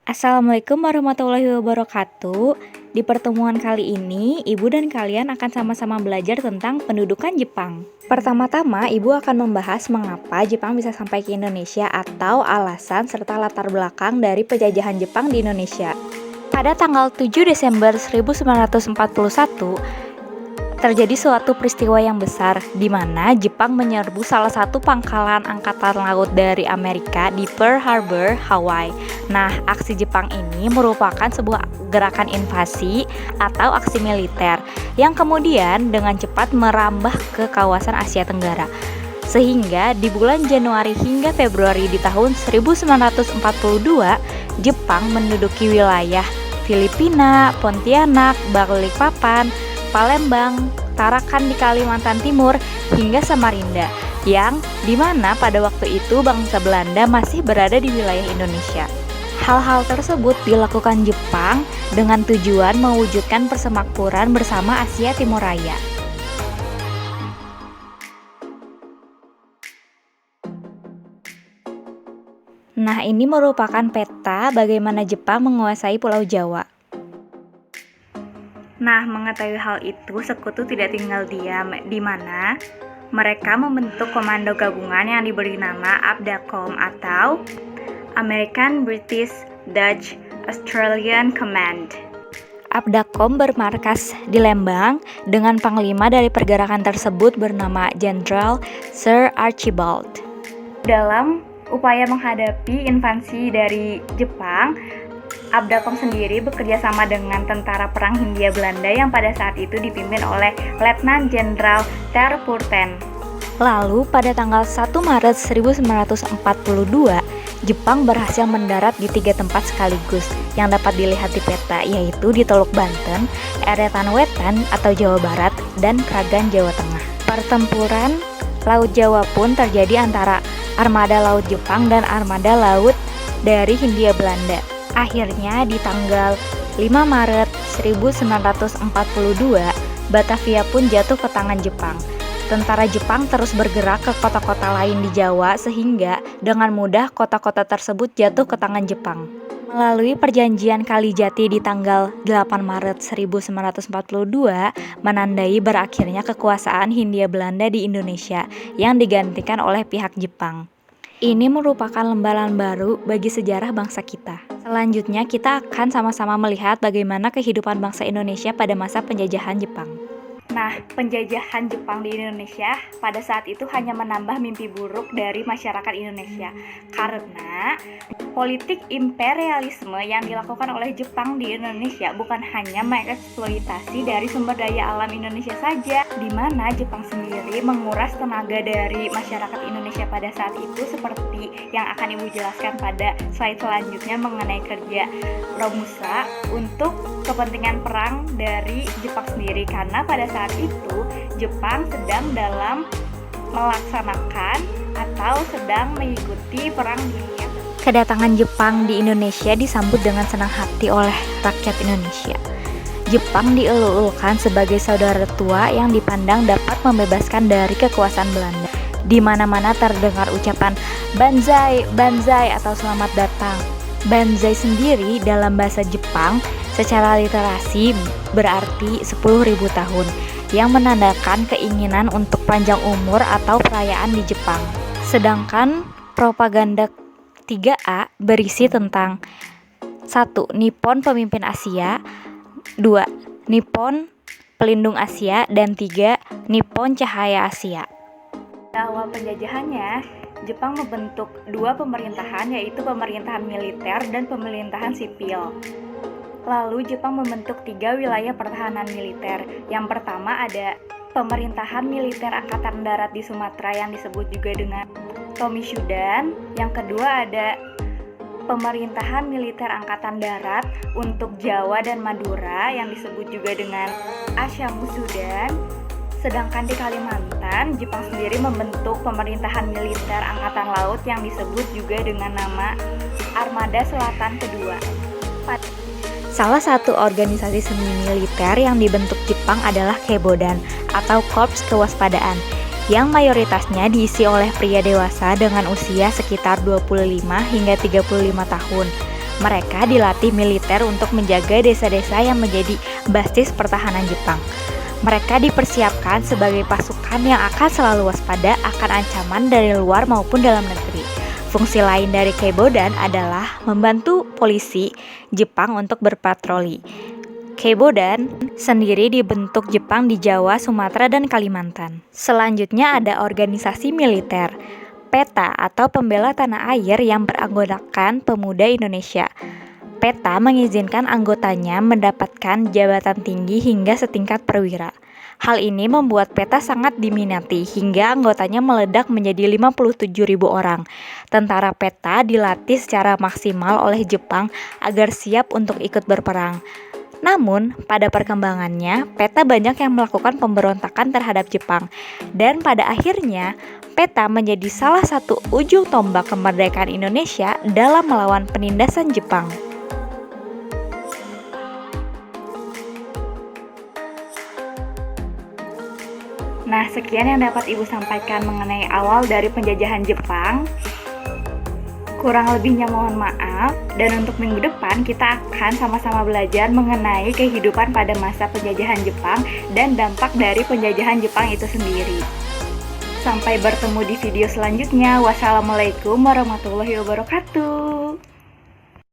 Assalamualaikum warahmatullahi wabarakatuh. Di pertemuan kali ini, Ibu dan kalian akan sama-sama belajar tentang pendudukan Jepang. Pertama-tama, Ibu akan membahas mengapa Jepang bisa sampai ke Indonesia atau alasan serta latar belakang dari penjajahan Jepang di Indonesia. Pada tanggal 7 Desember 1941, terjadi suatu peristiwa yang besar di mana Jepang menyerbu salah satu pangkalan angkatan laut dari Amerika di Pearl Harbor, Hawaii. Nah, aksi Jepang ini merupakan sebuah gerakan invasi atau aksi militer yang kemudian dengan cepat merambah ke kawasan Asia Tenggara. Sehingga di bulan Januari hingga Februari di tahun 1942, Jepang menduduki wilayah Filipina, Pontianak, Balikpapan, Palembang, Tarakan di Kalimantan Timur, hingga Samarinda, yang dimana pada waktu itu bangsa Belanda masih berada di wilayah Indonesia. Hal-hal tersebut dilakukan Jepang dengan tujuan mewujudkan persemakmuran bersama Asia Timur Raya. Nah, ini merupakan peta bagaimana Jepang menguasai Pulau Jawa. Nah, mengetahui hal itu, sekutu tidak tinggal diam, di mana mereka membentuk komando gabungan yang diberi nama ABDACOM atau American British Dutch Australian Command. ABDACOM bermarkas di Lembang dengan panglima dari pergerakan tersebut bernama Jenderal Sir Archibald. Dalam upaya menghadapi invasi dari Jepang, ABDACOM sendiri bekerja sama dengan tentara perang Hindia Belanda yang pada saat itu dipimpin oleh Letnan Jenderal Ter Purten. Lalu pada tanggal 1 Maret 1942, Jepang berhasil mendarat di 3 tempat sekaligus yang dapat dilihat di peta, yaitu di Teluk Banten, Eretan Wetan atau Jawa Barat, dan Kragan Jawa Tengah. Pertempuran Laut Jawa pun terjadi antara armada laut Jepang dan armada laut dari Hindia Belanda. Akhirnya di tanggal 5 Maret 1942, Batavia pun jatuh ke tangan Jepang. Tentara Jepang terus bergerak ke kota-kota lain di Jawa sehingga dengan mudah kota-kota tersebut jatuh ke tangan Jepang. Melalui perjanjian Kalijati di tanggal 8 Maret 1942, menandai berakhirnya kekuasaan Hindia Belanda di Indonesia yang digantikan oleh pihak Jepang. Ini merupakan lembaran baru bagi sejarah bangsa kita. Selanjutnya kita akan sama-sama melihat bagaimana kehidupan bangsa Indonesia pada masa penjajahan Jepang. Nah, penjajahan Jepang di Indonesia pada saat itu hanya menambah mimpi buruk dari masyarakat Indonesia karena politik imperialisme yang dilakukan oleh Jepang di Indonesia bukan hanya mengeksploitasi dari sumber daya alam Indonesia saja, di mana Jepang sendiri menguras tenaga dari masyarakat Indonesia pada saat itu seperti yang akan Ibu jelaskan pada slide selanjutnya mengenai kerja Romusa untuk kepentingan perang dari Jepang sendiri, karena pada saat itu Jepang sedang dalam melaksanakan atau sedang mengikuti perang dunia. Kedatangan Jepang di Indonesia disambut dengan senang hati oleh rakyat Indonesia. Jepang dieluk-elukan sebagai saudara tua yang dipandang dapat membebaskan dari kekuasaan Belanda. Di mana-mana terdengar ucapan Banzai, Banzai atau selamat datang. Banzai sendiri dalam bahasa Jepang secara literasi berarti 10.000 tahun, yang menandakan keinginan untuk panjang umur atau perayaan di Jepang. Sedangkan propaganda 3A berisi tentang 1. Nippon pemimpin Asia, 2. Nippon pelindung Asia, dan 3. Nippon cahaya Asia. Awal penjajahannya, Jepang membentuk 2 pemerintahan, yaitu pemerintahan militer dan pemerintahan sipil. Lalu Jepang membentuk 3 wilayah pertahanan militer. Yang pertama ada pemerintahan militer angkatan darat di Sumatera yang disebut juga dengan Tomishudan. Yang kedua ada pemerintahan militer angkatan darat untuk Jawa dan Madura yang disebut juga dengan Ashamusudan. Sedangkan di Kalimantan, Jepang sendiri membentuk pemerintahan militer angkatan laut yang disebut juga dengan nama Armada Selatan Kedua. Salah satu organisasi semi militer yang dibentuk Jepang adalah Keibodan atau Korps Kewaspadaan, yang mayoritasnya diisi oleh pria dewasa dengan usia sekitar 25 hingga 35 tahun. Mereka dilatih militer untuk menjaga desa-desa yang menjadi basis pertahanan Jepang. Mereka dipersiapkan sebagai pasukan yang akan selalu waspada akan ancaman dari luar maupun dalam negeri. Fungsi lain dari Keibodan adalah membantu polisi Jepang untuk berpatroli. Keibodan sendiri dibentuk Jepang di Jawa, Sumatera, dan Kalimantan. Selanjutnya ada organisasi militer, PETA atau Pembela Tanah Air yang beranggotakan pemuda Indonesia. PETA mengizinkan anggotanya mendapatkan jabatan tinggi hingga setingkat perwira. Hal ini membuat PETA sangat diminati hingga anggotanya meledak menjadi 57.000 orang. Tentara PETA dilatih secara maksimal oleh Jepang agar siap untuk ikut berperang. Namun, pada perkembangannya, PETA banyak yang melakukan pemberontakan terhadap Jepang. Dan pada akhirnya, PETA menjadi salah satu ujung tombak kemerdekaan Indonesia dalam melawan penindasan Jepang. Nah, sekian yang dapat Ibu sampaikan mengenai awal dari penjajahan Jepang. Kurang lebihnya mohon maaf. Dan untuk minggu depan kita akan sama-sama belajar mengenai kehidupan pada masa penjajahan Jepang dan dampak dari penjajahan Jepang itu sendiri. Sampai bertemu di video selanjutnya. Wassalamualaikum warahmatullahi wabarakatuh.